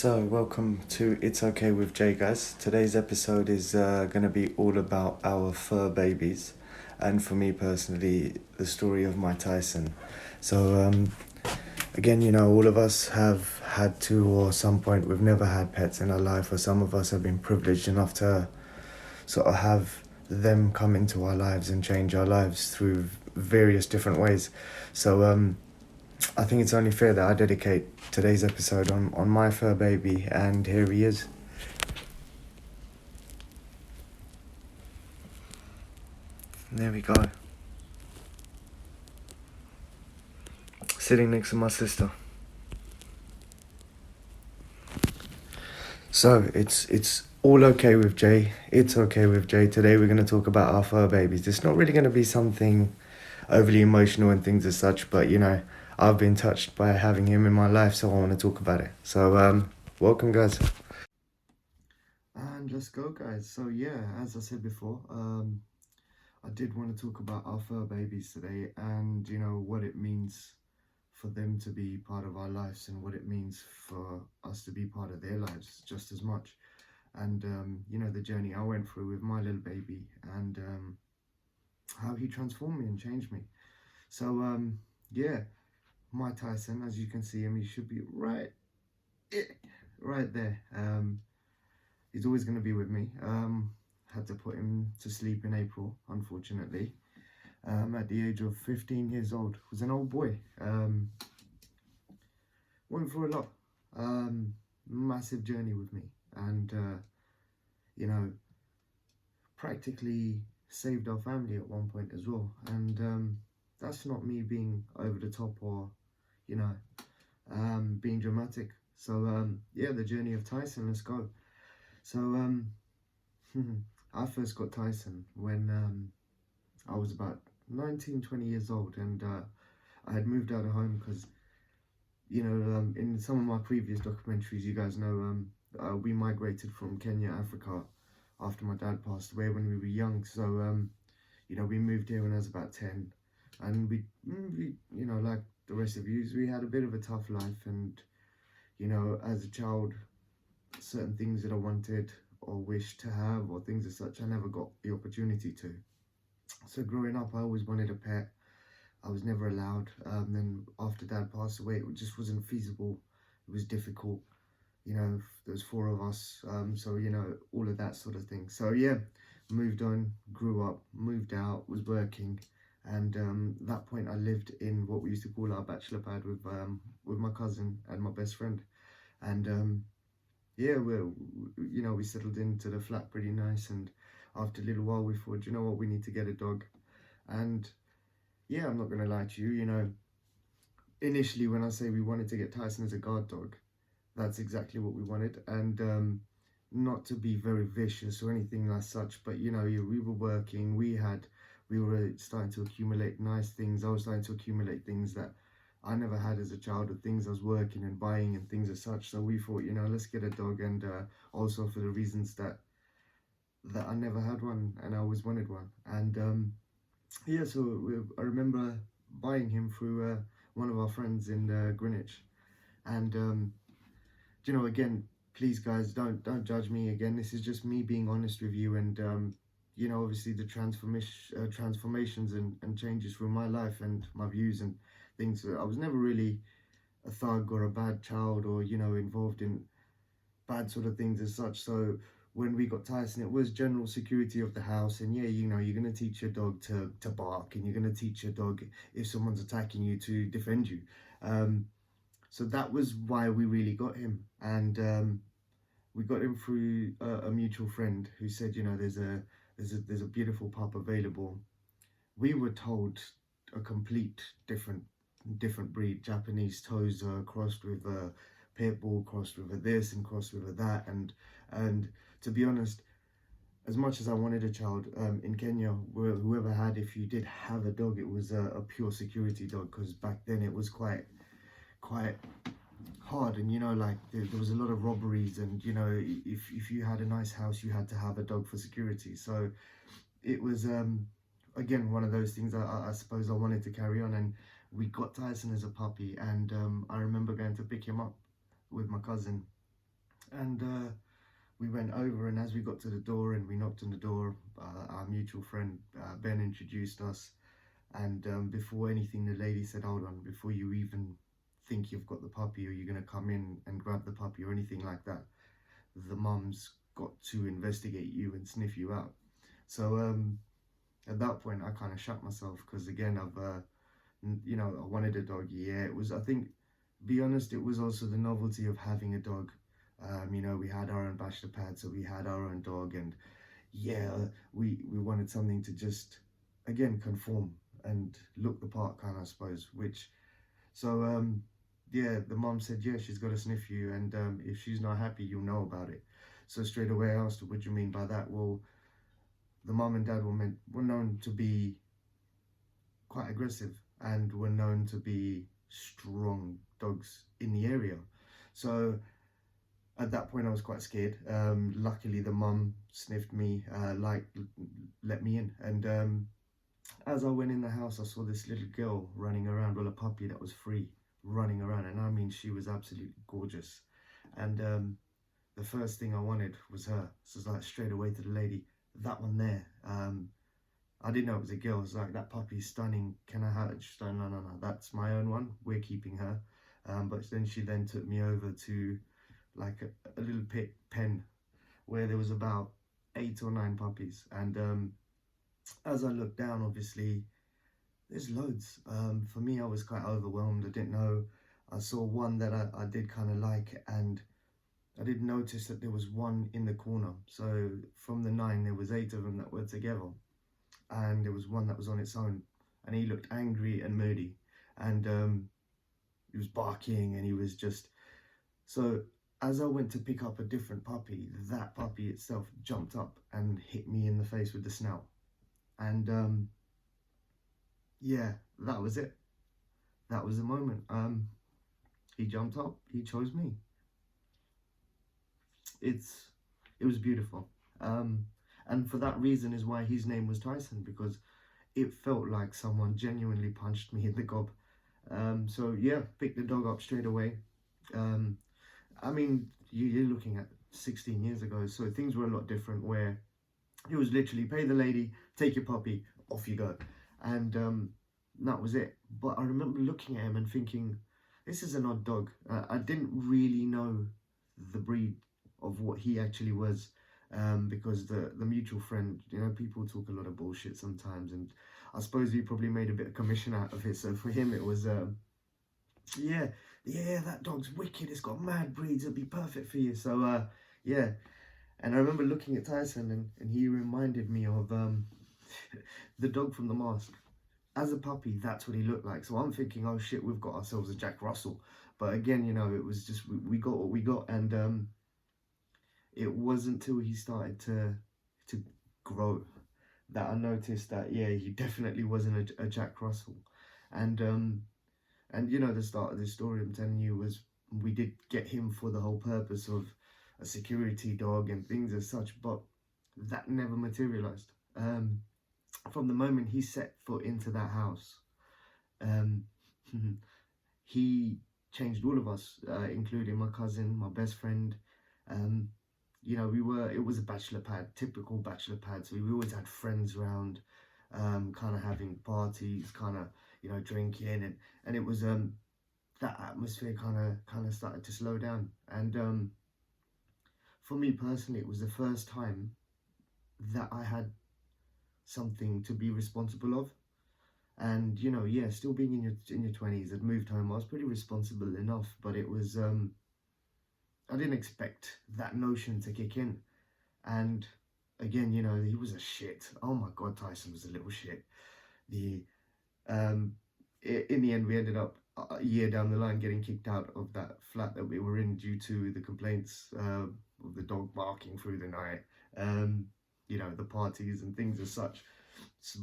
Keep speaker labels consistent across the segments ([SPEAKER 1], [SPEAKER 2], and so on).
[SPEAKER 1] So, welcome to It's Okay with Jay, guys. Today's episode is going to be all about our fur babies, and for me personally, the story of my Tyson. So, again, all of us have had to, or some point, we've never had pets in our life, or some of us have been privileged enough to sort of have them come into our lives and change our lives through various different ways. So, I think it's only fair that I dedicate today's episode on my fur baby, and here he is. There we go. Sitting next to my sister. So it's all okay with Jay. It's okay with Jay. Today we're going to talk about our fur babies. It's not really going to be something overly emotional and things as such, but I've been touched by having him in my life, so I want to talk about it. So welcome, guys. And let's go, guys. So yeah, as I said before, I did want to talk about our fur babies today, and what it means for them to be part of our lives, and what it means for us to be part of their lives just as much. And the journey I went through with my little baby, and how he transformed me and changed me. So yeah, my Tyson, as you can see him, he should be right there. He's always going to be with me. Had to put him to sleep in April, unfortunately. At the age of 15 years old. Was an old boy. Went through a lot. Massive journey with me. And, practically saved our family at one point as well. And that's not me being over the top or, being dramatic. So, yeah, the journey of Tyson, let's go. So, I first got Tyson when I was about 19, 20 years old, and I had moved out of home because, in some of my previous documentaries, you guys know, we migrated from Kenya, Africa, after my dad passed away when we were young. So, we moved here when I was about 10, and we like the rest of you, we had a bit of a tough life, and, as a child, certain things that I wanted or wished to have or things as such, I never got the opportunity to. So growing up, I always wanted a pet. I was never allowed. Then after dad passed away, it just wasn't feasible. It was difficult. There's four of us. So, all of that sort of thing. So yeah, moved on, grew up, moved out, was working. And at that point, I lived in what we used to call our bachelor pad with my cousin and my best friend. And yeah, we settled into the flat pretty nice. And after a little while, we thought, you know what, we need to get a dog. And yeah, I'm not going to lie to you, initially when I say we wanted to get Tyson as a guard dog, that's exactly what we wanted. And not to be very vicious or anything like such, but we were working, we were starting to accumulate nice things. I was starting to accumulate things that I never had as a child, or things I was working and buying and things as such. So we thought, let's get a dog. And also for the reasons that I never had one and I always wanted one. And yeah, so I remember buying him through one of our friends in Greenwich. And again, please guys, don't judge me. Again, this is just me being honest with you. And obviously the transformations and changes through my life and my views and things. I was never really a thug or a bad child, or involved in bad sort of things as such. So when we got Tyson, it was general security of the house. And yeah, you're going to teach your dog to bark, and you're going to teach your dog, if someone's attacking you, to defend you. So that was why we really got him. And we got him through a mutual friend who said, there's a beautiful pup available. We were told a complete different breed, Japanese Tosa crossed with a pit bull, crossed with a this and crossed with a that. And to be honest, as much as I wanted a child, in Kenya, whoever had, if you did have a dog, it was a pure security dog, because back then it was quite hard. And like there was a lot of robberies, and if you had a nice house, you had to have a dog for security. So it was again one of those things I suppose I wanted to carry on. And we got Tyson as a puppy. And I remember going to pick him up with my cousin, And we went over, and as we got to the door and we knocked on the door, our mutual friend Ben introduced us. And before anything, the lady said, "Hold on, before you even think you've got the puppy or you're going to come in and grab the puppy or anything like that, the mum's got to investigate you and sniff you out." So at that point, I kind of shut myself because, again, I wanted a dog. Yeah, it was, I think, be honest, it was also the novelty of having a dog. We had our own bachelor pad, so we had our own dog, and yeah, we wanted something to just, again, conform and look the part, kind of, I suppose. Yeah, the mum said, yeah, she's got to sniff you, and if she's not happy, you'll know about it. So straight away, I asked her, "What do you mean by that?" Well, the mum and dad were known to be quite aggressive and were known to be strong dogs in the area. So at that point, I was quite scared. Luckily, the mum sniffed me, let me in. And as I went in the house, I saw this little girl running around, well, a puppy that was free, running around. And I mean, she was absolutely gorgeous. And the first thing I wanted was her. So I was like, straight away to the lady, "That one there." I didn't know it was a girl. I was like, "That puppy's stunning. Can I have it?" She's like, "No, no, no. That's my own one. We're keeping her." But then she took me over to like a little pen where there was about 8 or 9 puppies. And as I looked down, obviously, there's loads. For me, I was quite overwhelmed. I didn't know. I saw one that I did kind of like, and I did notice that there was one in the corner. So from the 9, there was 8 of them that were together, and there was one that was on its own, and he looked angry and moody, and he was barking, and he was just so. As I went to pick up a different puppy, that puppy itself jumped up and hit me in the face with the snout, and yeah, that was it. That was the moment. He jumped up. He chose me. It's it was beautiful. Um, and for that reason is why his name was Tyson, because it felt like someone genuinely punched me in the gob. So yeah, picked the dog up straight away. Um, I mean, you're looking at 16 years ago, so things were a lot different. Where it was literally pay the lady, take your puppy, off you go, and that was it. But I remember looking at him and thinking, this is an odd dog. I didn't really know the breed of what he actually was, because the mutual friend, people talk a lot of bullshit sometimes, and I suppose he probably made a bit of commission out of it. So for him, it was yeah, yeah, that dog's wicked. It's got mad breeds. It'll be perfect for you. So yeah, and I remember looking at Tyson, and he reminded me of the dog from The Mask. As a puppy, that's what he looked like. So I'm thinking, oh shit, we've got ourselves a Jack Russell. But again, it was just we got what we got, and it wasn't till he started to grow that I noticed that, yeah, he definitely wasn't a Jack Russell. And the start of this story I'm telling you was, we did get him for the whole purpose of a security dog and things as such, but that never materialized. From the moment he set foot into that house, um, he changed all of us, including my cousin, my best friend. Um, it was a bachelor pad, typical bachelor pad. So we always had friends around, kind of having parties, kind of, drinking, and it was that atmosphere kind of started to slow down. And for me personally, it was the first time that I had something to be responsible of. And yeah, still being in your 20s, I'd moved home. I was pretty responsible enough, but it was I didn't expect that notion to kick in. And again, he was a shit. Oh my god, Tyson was a little shit. The in the end, we ended up a year down the line getting kicked out of that flat that we were in due to the complaints of the dog barking through the night, the parties and things as such.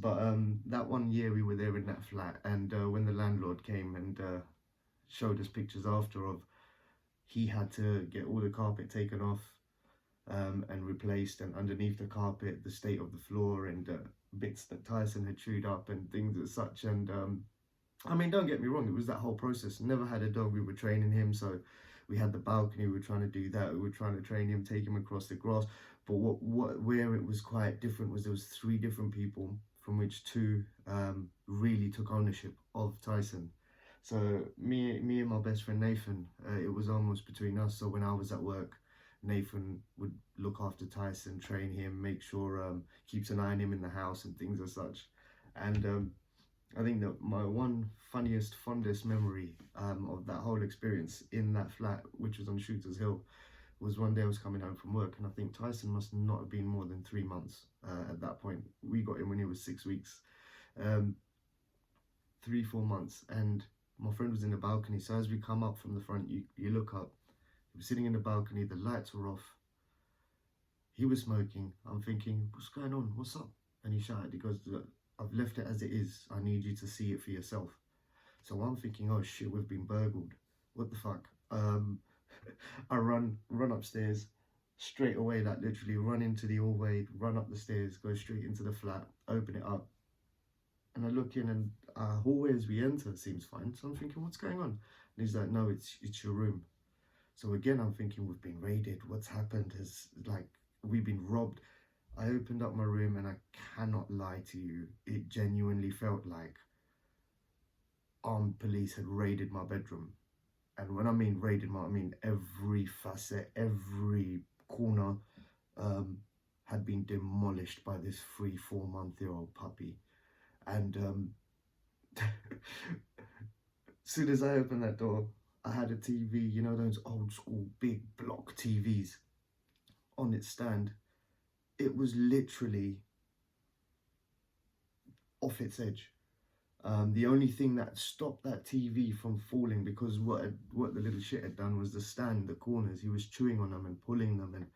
[SPEAKER 1] But that one year we were there in that flat, and when the landlord came and showed us pictures after of, he had to get all the carpet taken off and replaced, and underneath the carpet, the state of the floor and bits that Tyson had chewed up and things as such. And I mean, don't get me wrong, it was that whole process. Never had a dog, we were training him, so We had the balcony. We were trying to do that. We were trying to train him, take him across the grass. But where it was quite different was there was three different people, from which two really took ownership of Tyson. So me and my best friend Nathan, it was almost between us. So when I was at work, Nathan would look after Tyson, train him, make sure keeps an eye on him in the house and things as such. And I think that my one funniest, fondest memory of that whole experience in that flat, which was on Shooters Hill, was one day I was coming home from work, and I think Tyson must not have been more than 3 months at that point. We got him when he was 6 weeks, um, 3, 4 months, and my friend was in the balcony. So as we come up from the front, you look up. He was sitting in the balcony. The lights were off. He was smoking. I'm thinking, what's going on? What's up? And he shouted. He goes, look, I've left it as it is. I need you to see it for yourself. So I'm thinking, oh shit, we've been burgled. What the fuck? I run upstairs straight away, like literally run into the hallway, run up the stairs, go straight into the flat, open it up, and I look in, and hallway as we enter seems fine. So I'm thinking, what's going on? And he's like, no, it's your room. So again, I'm thinking, we've been raided. What's happened? Has like we've been robbed. I opened up my room, and I cannot lie to you, it genuinely felt like armed police had raided my bedroom. And when I mean raided, I mean every facet, every corner had been demolished by this 3, 4 month-old puppy. And as soon as I opened that door, I had a TV, you know, those old school big block TVs on its stand. It was literally off its edge. The only thing that stopped that TV from falling, because what the little shit had done was the stand, the corners, he was chewing on them and pulling them,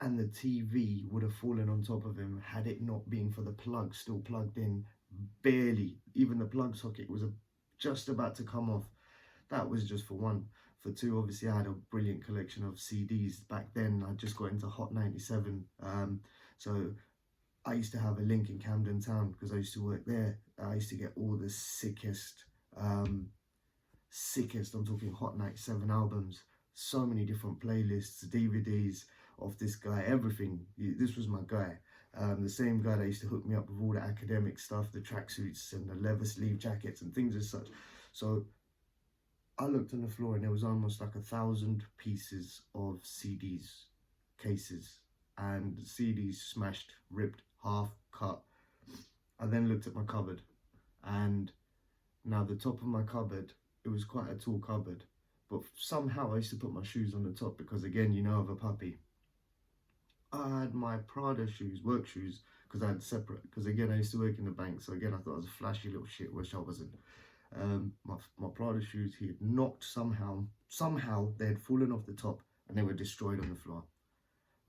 [SPEAKER 1] and the TV would have fallen on top of him had it not been for the plug still plugged in, barely. Even the plug socket was just about to come off. That was just for one. For two, obviously I had a brilliant collection of CDs. Back then I just got into Hot 97, so I used to have a link in Camden Town because I used to work there. I used to get all the sickest, I'm talking Hot 97 albums, so many different playlists, DVDs of this guy, everything. This was my guy. The same guy that used to hook me up with all the academic stuff, the tracksuits and the leather sleeve jackets and things as such. So I looked on the floor, and there was almost like 1,000 pieces of CDs, cases, and CDs smashed, ripped, half cut. I then looked at my cupboard, and now the top of my cupboard, it was quite a tall cupboard, but somehow I used to put my shoes on the top because, again, you know, of a puppy. I had my Prada shoes, work shoes, because I had separate, because again I used to work in the bank, so again I thought I was a flashy little shit, which I wasn't. My Prada shoes, he had knocked somehow they had fallen off the top and they were destroyed on the floor.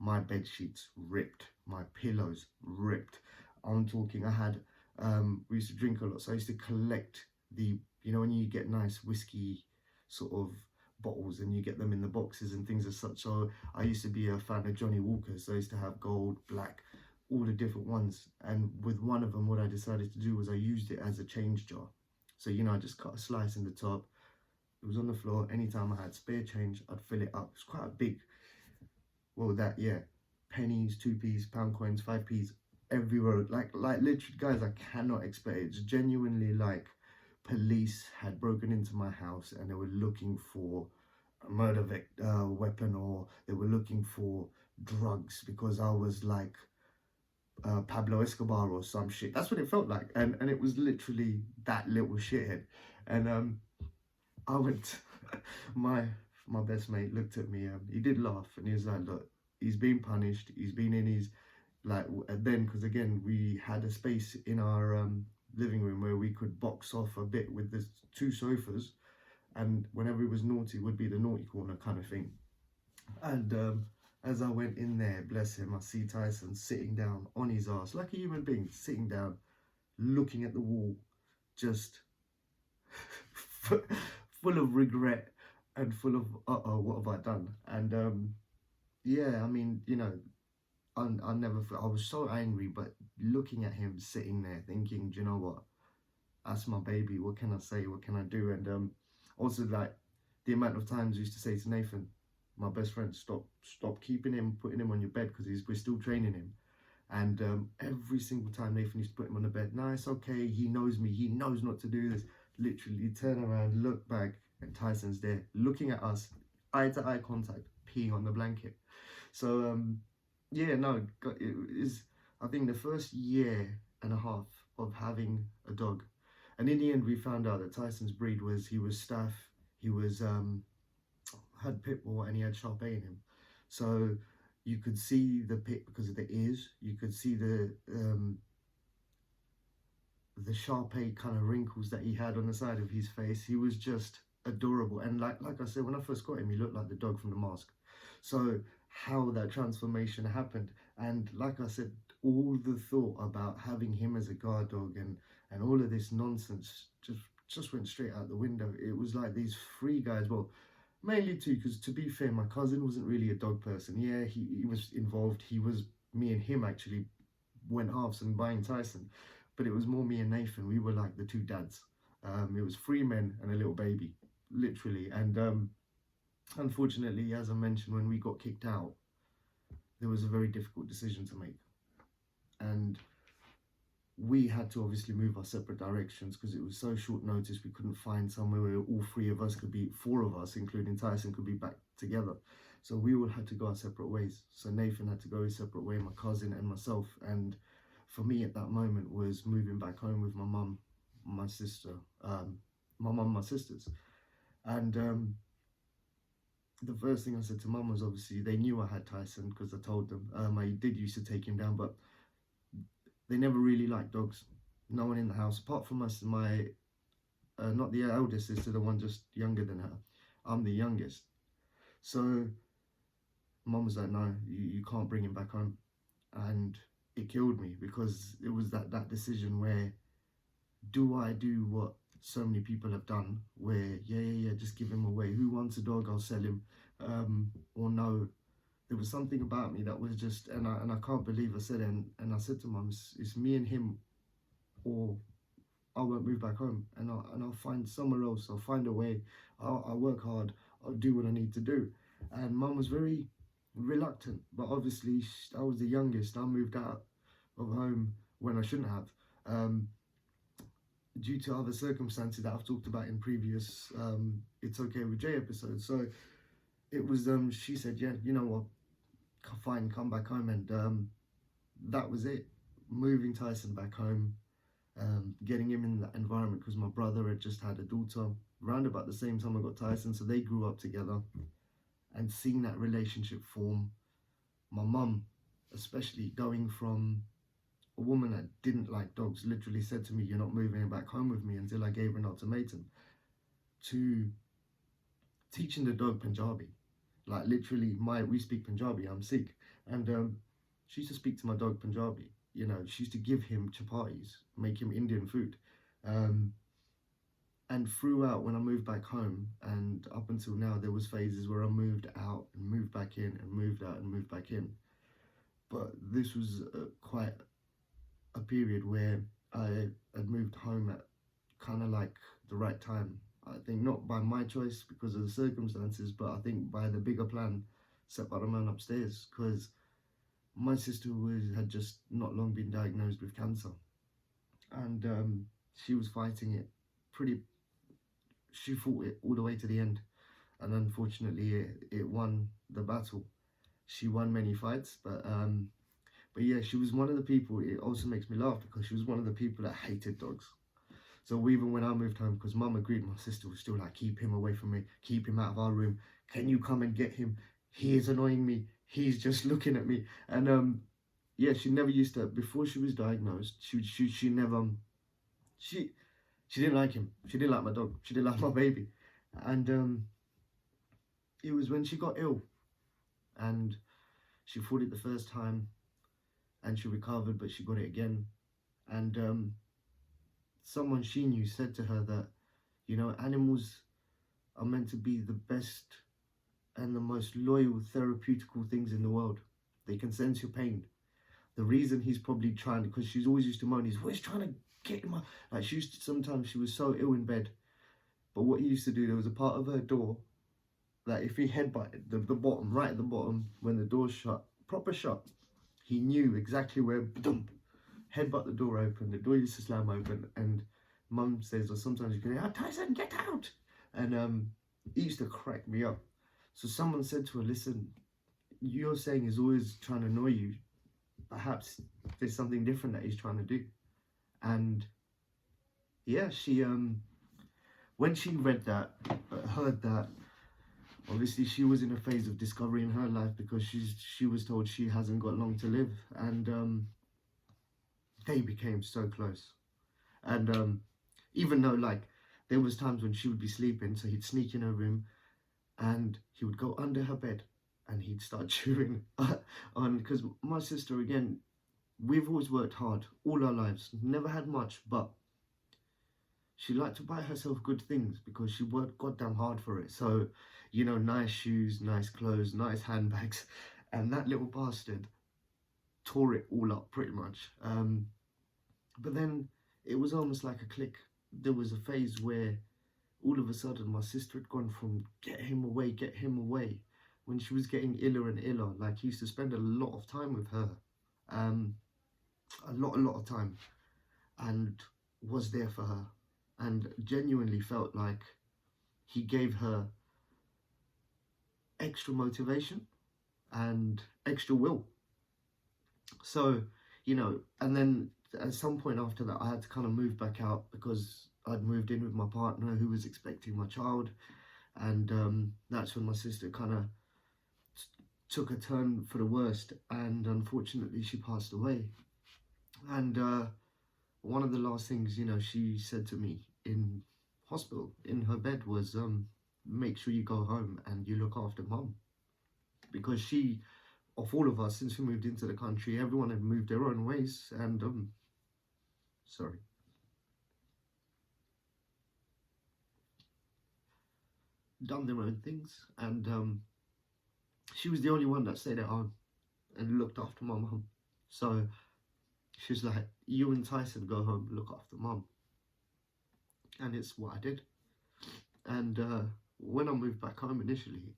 [SPEAKER 1] My bed sheets ripped, my pillows ripped. I'm talking, I had, we used to drink a lot, so I used to collect the, you know, when you get nice whiskey sort of bottles and you get them in the boxes and things as such. So I used to be a fan of Johnny Walker, so I used to have gold, black, all the different ones. And with one of them, what I decided to do was I used it as a change jar. So, you know, I just cut a slice in the top. It was on the floor. Anytime I had spare change, I'd fill it up. It's quite a big, well, that, yeah, pennies, 2p's, pound coins, 5p's, everywhere. Like literally, guys, I cannot explain it. It's genuinely like police had broken into my house and they were looking for a murder weapon, or they were looking for drugs because I was like Pablo Escobar or some shit. That's what it felt like, and it was literally that little shithead. And I went, my best mate looked at me. He did laugh, and he was like, "Look, he's been punished. He's been in his like." And then, because again, we had a space in our living room where we could box off a bit with the 2 sofas, and whenever he was naughty, would be the naughty corner kind of thing. And as I went in there, bless him, I see Tyson sitting down on his ass, like a human being, sitting down, looking at the wall, just full of regret and full of, uh-oh, what have I done? And yeah, I mean, you know, I never, I was so angry, but looking at him sitting there thinking, do you know what? That's my baby. What can I say? What can I do? And also, like, the amount of times I used to say to Nathan, my best friend, stop keeping him, putting him on your bed, because we're still training him. And every single time Nathan used to put him on the bed, no, it's okay, he knows me, he knows not to do this. Literally turn around, look back, and Tyson's there looking at us, eye to eye contact, peeing on the blanket. So yeah, no, it is, I think, the first year and a half of having a dog. And in the end, we found out that Tyson's breed was, he was staff, he was had pit bull, and he had Sharpei in him. So you could see the pit because of the ears. You could see the Sharpei kind of wrinkles that he had on the side of his face. He was just adorable. And like I said, when I first got him, he looked like the dog from The Mask. So how that transformation happened, and like I said, all the thought about having him as a guard dog and all of this nonsense just went straight out the window. It was like these three guys, well, mainly two, because to be fair, my cousin wasn't really a dog person. Yeah, he was involved. He was, me and him actually went halves and buying Tyson, but it was more me and Nathan. We were like the two dads. It was three men and a little baby, literally. And unfortunately, as I mentioned, when we got kicked out, there was a very difficult decision to make. And we had to obviously move our separate directions because it was so short notice. We couldn't find somewhere where all three of us could be, four of us, including Tyson, could be back together. So we all had to go our separate ways. So Nathan had to go his separate way, my cousin and myself. And for me at that moment was moving back home with my mum, my sister, my mum, my sisters. And the first thing I said to mum was, obviously they knew I had Tyson because I told them. I did used to take him down, but they never really liked dogs. No one in the house, apart from us, my, not the eldest sister, the one just younger than her. I'm the youngest. So mum was like, no, you can't bring him back home. And it killed me, because it was that decision where, do I do what so many people have done, where yeah, just give him away. Who wants a dog? I'll sell him. Or no, there was something about me that was just, and I can't believe I said it. And I said to mum, it's me and him, or I won't move back home, and I'll find somewhere else. I'll find a way. I'll work hard. I'll do what I need to do. And mum was very reluctant, but obviously I was the youngest. I moved out of home when I shouldn't have, due to other circumstances that I've talked about in previous It's Okay with Jay episodes. So it was, she said, yeah, you know what, fine, come back home. And that was it. Moving Tyson back home, getting him in that environment, because my brother had just had a daughter around about the same time I got Tyson, so they grew up together. And seeing that relationship form, my mum especially, going from a woman that didn't like dogs, literally said to me, you're not moving back home with me until I gave her an ultimatum, to teaching the dog Punjabi. Like literally, we speak Punjabi, I'm Sikh, and she used to speak to my dog Punjabi. You know, she used to give him chapatis, make him Indian food. And throughout, when I moved back home, and up until now, there was phases where I moved out and moved back in, and moved out and moved back in. But this was quite a period where I had moved home at kind of like the right time. I think not by my choice because of the circumstances, but I think by the bigger plan set by the man upstairs, because my sister had just not long been diagnosed with cancer, and she was fighting it she fought it all the way to the end, and unfortunately it won the battle. She won many fights, but yeah, she was one of the people. It also makes me laugh because she was one of the people that hated dogs. So even when I moved home, because mum agreed, my sister was still like, keep him away from me, keep him out of our room, can you come and get him, he is annoying me, he's just looking at me. And yeah, she never used to, before she was diagnosed, she never, she didn't like him. She didn't like my dog. She didn't like my baby. And it was when she got ill, and she fought it the first time, and she recovered, but she got it again. And someone she knew said to her that, you know, animals are meant to be the best and the most loyal therapeutical things in the world. They can sense your pain. The reason he's probably trying, because she's always used to moan, he's always trying to get him, like she used to, sometimes she was so ill in bed, but what he used to do, there was a part of her door that if he headbutted the bottom, right at the bottom, when the door's shut, proper shut, he knew exactly where, headbutt the door open, the door used to slam open, and mum says, or sometimes you can hear, oh, Tyson, get out! And it used to crack me up. So someone said to her, listen, you're saying he's always trying to annoy you. Perhaps there's something different that he's trying to do. And yeah, she when she read that, heard that, obviously she was in a phase of discovery in her life because she was told she hasn't got long to live, and they became so close. And even though, like, there was times when she would be sleeping, so he'd sneak in her room and he would go under her bed and he'd start chewing on, because my sister, again, we've always worked hard all our lives, never had much, but she liked to buy herself good things because she worked goddamn hard for it. So, you know, nice shoes, nice clothes, nice handbags, and that little bastard tore it all up pretty much. But then it was almost like a click. There was a phase where all of a sudden my sister had gone from get him away, when she was getting iller and iller. Like, he used to spend a lot of time with her, a lot of time, and was there for her, and genuinely felt like he gave her extra motivation and extra will. So, you know, and then at some point after that, I had to kind of move back out because I'd moved in with my partner who was expecting my child, and that's when my sister kind of took a turn for the worst, and unfortunately she passed away. And one of the last things, you know, she said to me in hospital, in her bed, was make sure you go home and you look after mum, because she, of all of us, since we moved into the country, everyone had moved their own ways, and sorry, done their own things, and she was the only one that stayed at home and looked after my mum. So she was like, you and Tyson go home and look after mum. And it's what I did. And when I moved back home initially,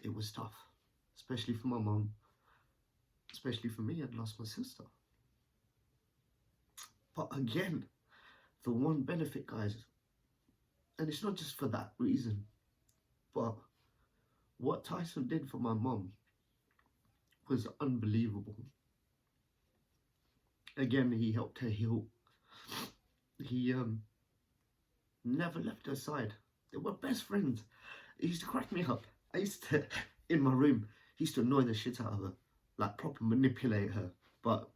[SPEAKER 1] it was tough, especially for my mum, especially for me. I'd lost my sister. But again, the one benefit, guys, and it's not just for that reason, but what Tyson did for my mum was unbelievable. Again, he helped her heal. He never left her side. They were best friends. He used to crack me up. I used to, in my room, he used to annoy the shit out of her, like proper manipulate her. But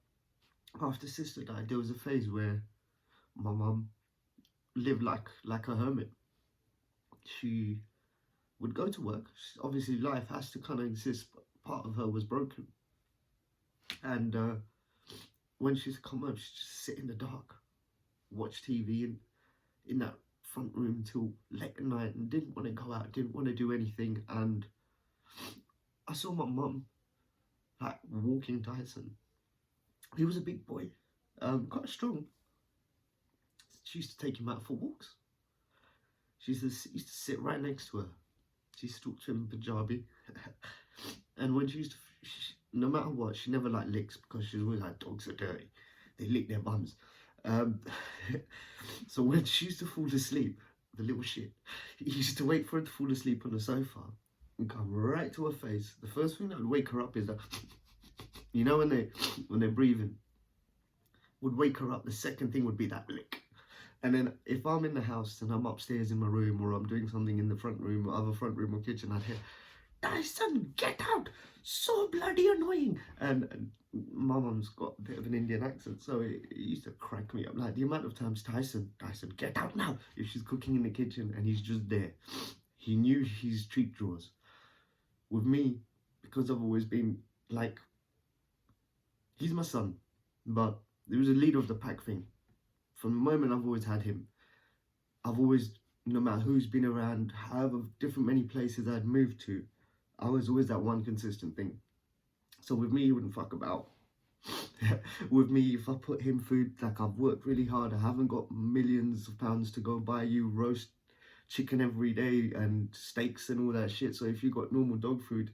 [SPEAKER 1] after sister died, there was a phase where my mum lived like a hermit. She would go to work. Obviously, life has to kind of exist, but part of her was broken. And when she'd come home, she'd just sit in the dark, watch TV in that front room till late at night, and didn't want to go out, didn't want to do anything. And I saw my mum like walking Tyson. He was a big boy, quite strong. She used to take him out for walks. She used to sit right next to her. She used to talk to him in Punjabi. And when she used to, no matter what, she never liked licks, because she was always like, dogs are dirty, they lick their bums. So when she used to fall asleep, the little shit, he used to wait for her to fall asleep on the sofa and come right to her face. The first thing that would wake her up is that, you know, when they're breathing, would wake her up. The second thing would be that lick. And then if I'm in the house and I'm upstairs in my room, or I'm doing something in the front room, or other front room or kitchen, I'd hear, Tyson, get out! So bloody annoying! And my mum's got a bit of an Indian accent, so it used to crack me up. Like, the amount of times, Tyson, get out now! If she's cooking in the kitchen and he's just there. He knew his treat drawers. With me, because I've always been, like, he's my son, but there was a leader of the pack thing. From the moment I've always had him, I've always, no matter who's been around, however different many places I'd moved to, I was always that one consistent thing. So with me, he wouldn't fuck about. With me, if I put him food, like, I've worked really hard, I haven't got millions of pounds to go buy you roast chicken every day and steaks and all that shit. So if you got normal dog food,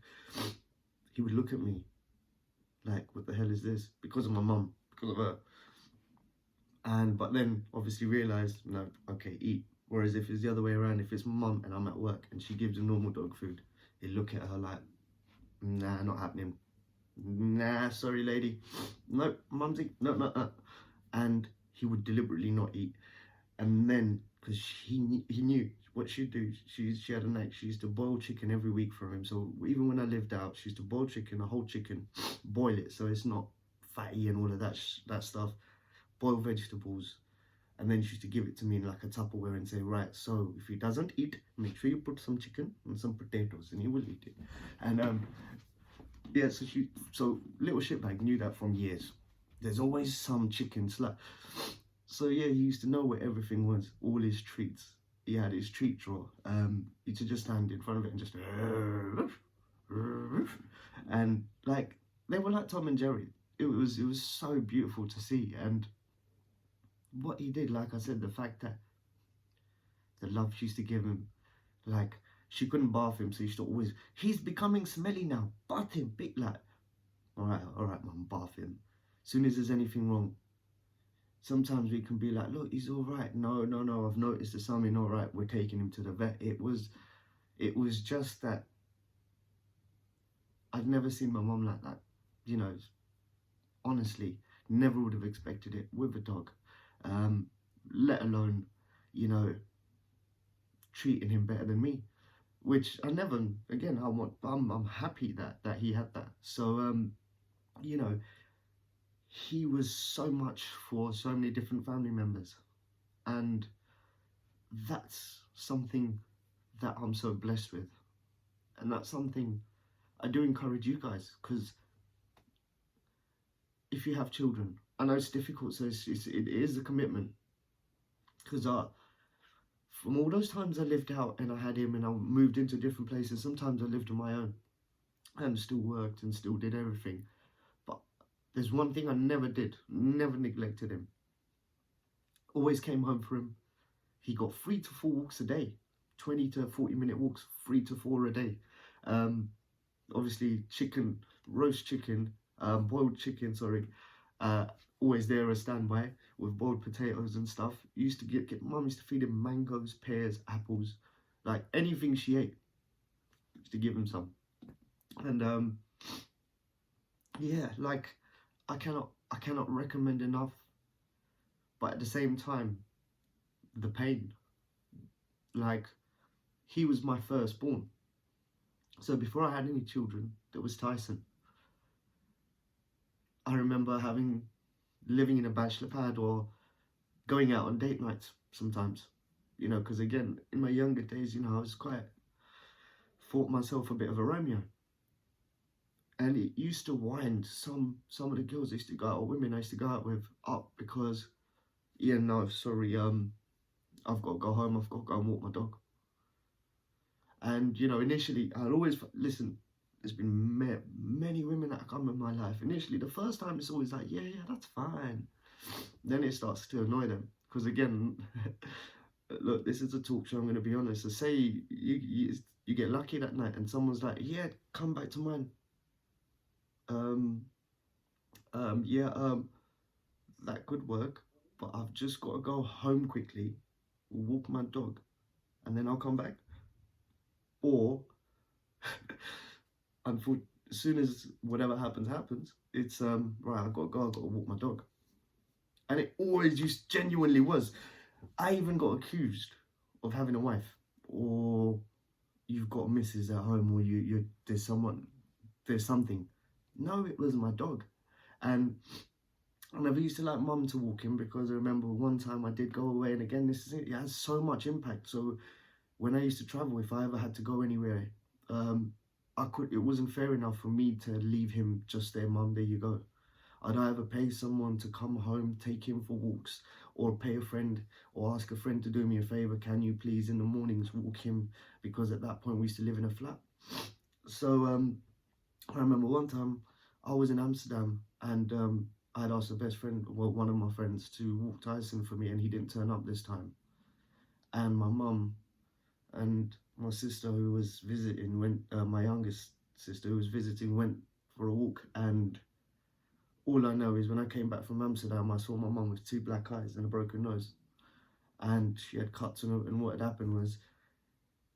[SPEAKER 1] he would look at me like, what the hell is this? Because of my mum, because of her. And but then obviously realised, no, okay, eat. Whereas if it's the other way around, if it's mum and I'm at work and she gives him normal dog food, he'd look at her like, nah, not happening. Nah, sorry, lady. No, mumsy, no. And he would deliberately not eat. And then, because he knew what she'd do, she had a knack. She used to boil chicken every week for him. So even when I lived out, she used to boil chicken, a whole chicken, boil it so it's not fatty and all of that stuff. Boil vegetables, and then she used to give it to me in like a Tupperware and say, right, so if he doesn't eat, make sure you put some chicken and some potatoes, and he will eat it. And yeah, so little shitbag knew that from years. There's always some chicken slack. So yeah, he used to know where everything was, all his treats. He had his treat drawer. He used to just stand in front of it and just and like they were like Tom and Jerry. It was so beautiful to see. And what he did, like I said, the fact that the love she used to give him, like she couldn't bath him, so she used to always, he's becoming smelly now, bath him, big like, all right, mum, bath him. As soon as there's anything wrong, sometimes we can be like, look, he's all right. No, I've noticed there's something all right. We're taking him to the vet. It was just that I've never seen my mum like that. You know, honestly, never would have expected it with a dog. Let alone, you know, treating him better than me, which I never. Again, I'm happy that he had that. So you know, he was so much for so many different family members, and that's something that I'm so blessed with, and that's something I do encourage you guys, because if you have children, I know it's difficult, so it is a commitment, because from all those times I lived out and I had him and I moved into different places, sometimes I lived on my own and still worked and still did everything. But there's one thing I never did, never neglected him. Always came home for him. He got 3 to 4 walks a day, 20 to 40 minute walks, 3 to 4 a day. Obviously chicken, roast chicken, boiled chicken, sorry, always there a standby with boiled potatoes and stuff. Used to get mum used to feed him mangoes, pears, apples, like anything she ate. Used to give him some. And yeah, like I cannot recommend enough. But at the same time, the pain. Like, he was my firstborn. So before I had any children, there was Tyson. I remember living in a bachelor pad or going out on date nights sometimes, you know, because again, in my younger days, you know, I was thought myself a bit of a Romeo. And it used to wind some of the girls I used to go out, or women I used to go out with, up, because, yeah, no, sorry, I've got to go home, I've got to go and walk my dog. And, you know, initially, I'll always, listen, there's been many women that come in my life. Initially, the first time, it's always like, yeah, that's fine. Then it starts to annoy them. Because again, look, this is a talk show, I'm going to be honest. So say you get lucky that night and someone's like, yeah, come back to mine. That could work, but I've just got to go home quickly, walk my dog, and then I'll come back. Or, unfortunately, as soon as whatever happens, it's right, I've got to go, I've got to walk my dog. And it always just genuinely was. I even got accused of having a wife, or you've got a missus at home, or there's something. No, it was my dog. And I never used to like mum to walk him, because I remember one time I did go away, and again, this is it has so much impact. So when I used to travel, if I ever had to go anywhere, it wasn't fair enough for me to leave him just there, mum, there you go. I'd either pay someone to come home, take him for walks, or pay a friend, or ask a friend to do me a favour, can you please in the mornings walk him, because at that point we used to live in a flat. So I remember one time I was in Amsterdam, and I had asked a best friend, well, one of my friends, to walk Tyson for me, and he didn't turn up this time. And my mum and my sister who was visiting went. My youngest sister who was visiting went for a walk, and all I know is when I came back from Amsterdam, I saw my mum with two black eyes and a broken nose, and she had cuts on her. And what had happened was,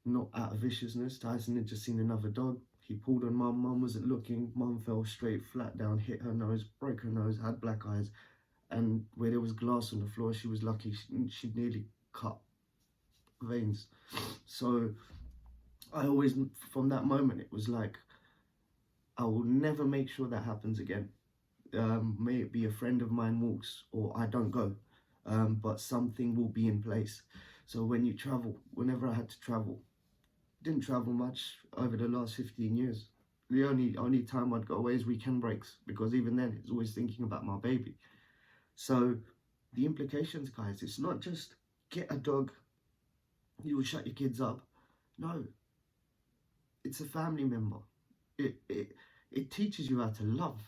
[SPEAKER 1] not out of viciousness, Tyson had just seen another dog. He pulled on mum. Mum wasn't looking. Mum fell straight flat down, hit her nose, broke her nose, had black eyes, and where there was glass on the floor, she was lucky. She nearly cut veins. So I always, from that moment, it was like, I will never make sure that happens again. May it be a friend of mine walks or I don't go, but something will be in place. So when you travel, whenever I had to travel, didn't travel much over the last 15 years. The only time I'd go away is weekend breaks, because even then it's always thinking about my baby. So the implications, guys, it's not just get a dog, you will shut your kids up. No, it's a family member. It teaches you how to love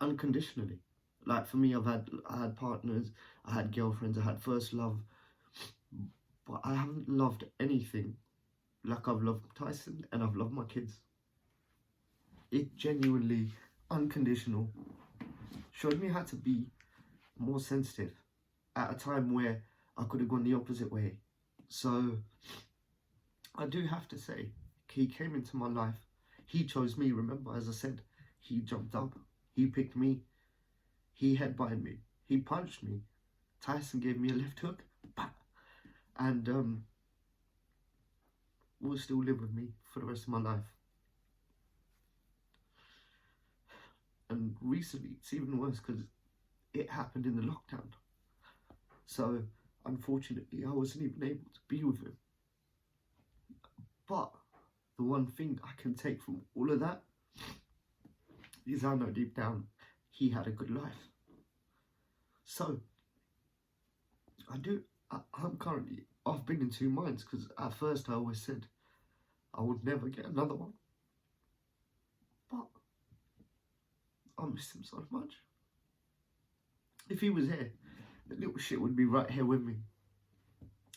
[SPEAKER 1] unconditionally. Like for me, I had partners, I had girlfriends, I had first love, but I haven't loved anything like I've loved Tyson and I've loved my kids. It genuinely, unconditional, showed me how to be more sensitive at a time where I could have gone the opposite way. So I do have to say, he came into my life. He chose me. Remember, as I said, he jumped up. He picked me. He headbutted me. He punched me. Tyson gave me a left hook. And will still live with me for the rest of my life. And recently, it's even worse because it happened in the lockdown. So, unfortunately, I wasn't even able to be with him. But the one thing I can take from all of that is I know deep down he had a good life. So, I'm currently, I've been in two minds, because at first I always said I would never get another one. But I miss him so much. If he was here, the little shit would be right here with me.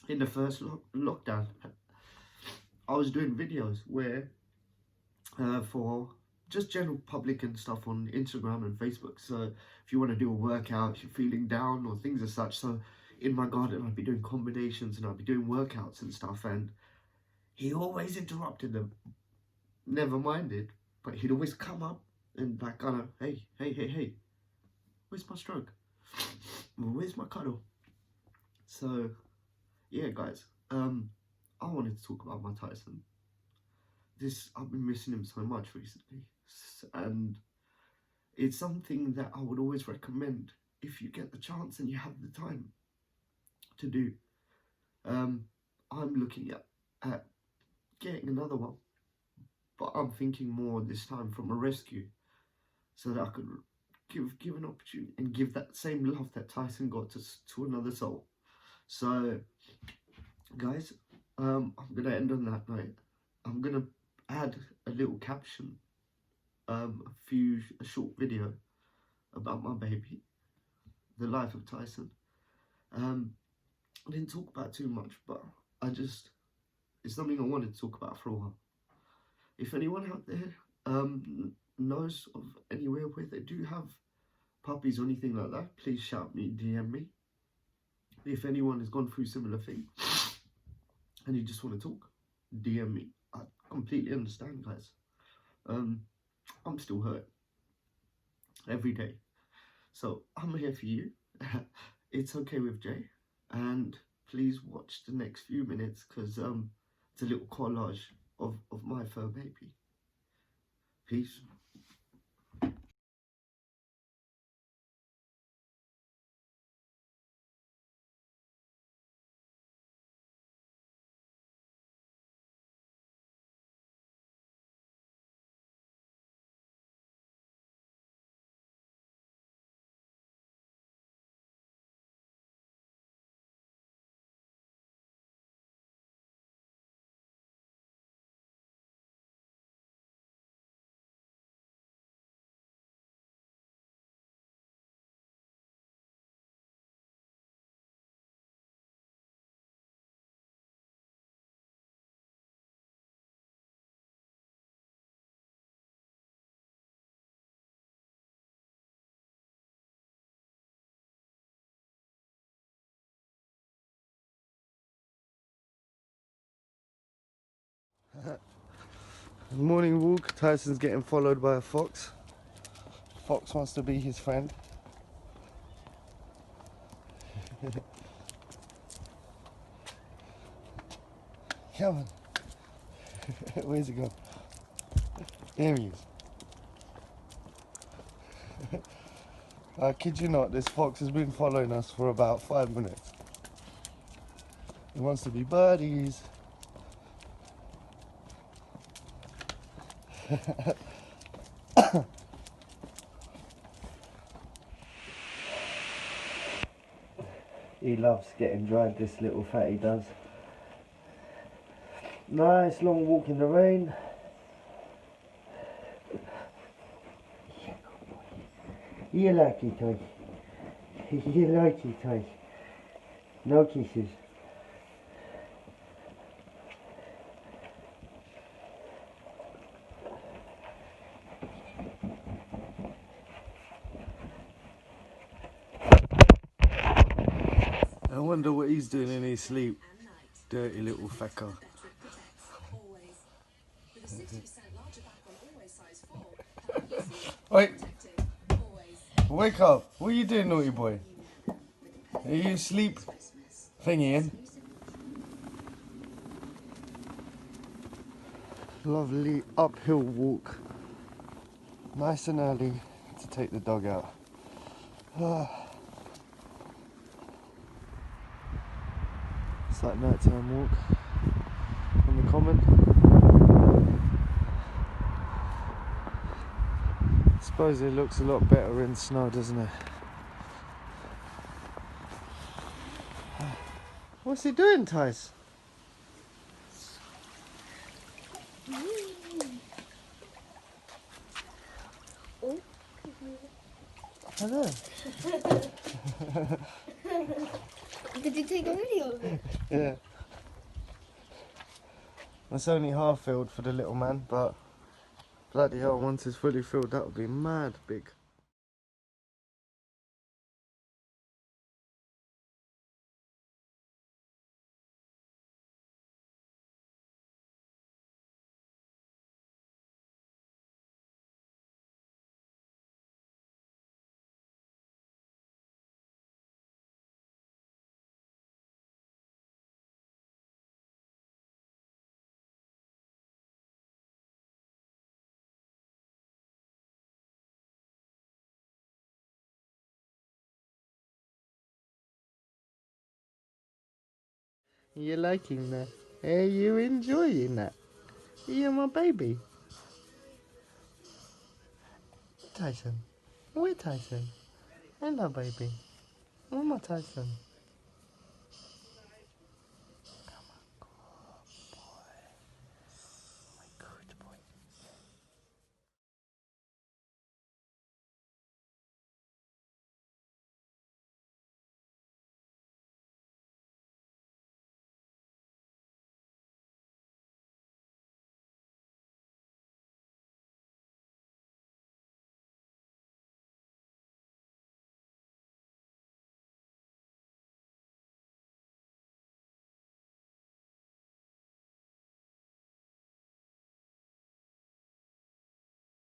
[SPEAKER 1] In the first lockdown, I was doing videos where, for just general public and stuff on Instagram and Facebook. So if you want to do a workout, if you're feeling down or things as such. So in my garden, I'd be doing combinations and I'd be doing workouts and stuff. And he always interrupted them. Never minded, but he'd always come up and like, kind of, hey, where's my stroke? Where's my cuddle? So, yeah, guys, I wanted to talk about my Tyson. I've been missing him so much recently, and it's something that I would always recommend if you get the chance and you have the time to do. I'm looking at getting another one, but I'm thinking more this time from a rescue, so that I could give an opportunity and give that same love that Tyson got to another soul. So, guys, I'm gonna end on that note. I'm gonna add a little caption, a short video about my baby, the life of Tyson. I didn't talk about too much, but it's something I wanted to talk about for a while. If anyone out there knows of anywhere where they do have puppies or anything like that, please shout me, DM me. If anyone has gone through similar thing and you just want to talk, DM me. I completely understand, guys. I'm still hurt every day, so I'm here for you. It's okay with Jay, and please watch the next few minutes, because it's a little collage of my fur baby. Peace. Morning walk. Tyson's getting followed by a fox. Fox wants to be his friend. Come on. Where's he gone? There he is. I kid you not, this fox has been following us for about 5 minutes. He wants to be buddies. He loves getting dried, this little fatty does. Nice long walk in the rain. You like it, Ty. You like it, Ty. No kisses. I wonder what he's doing in his sleep. Dirty little fecker. Wait. Wake up. What are you doing, naughty boy? Are you asleep? Thingy in. Lovely uphill walk. Nice and early to take the dog out. It's like nighttime walk on the common. I suppose it looks a lot better in snow, doesn't it? What's he doing, Tyce? Hello.
[SPEAKER 2] Did you take a video of it?
[SPEAKER 1] Yeah. It's only half filled for the little man, but bloody hell, once it's fully filled, that would be mad big. You liking that? Are you enjoying that? You're my baby. Tyson. Where Tyson? Hello, baby. Where my Tyson?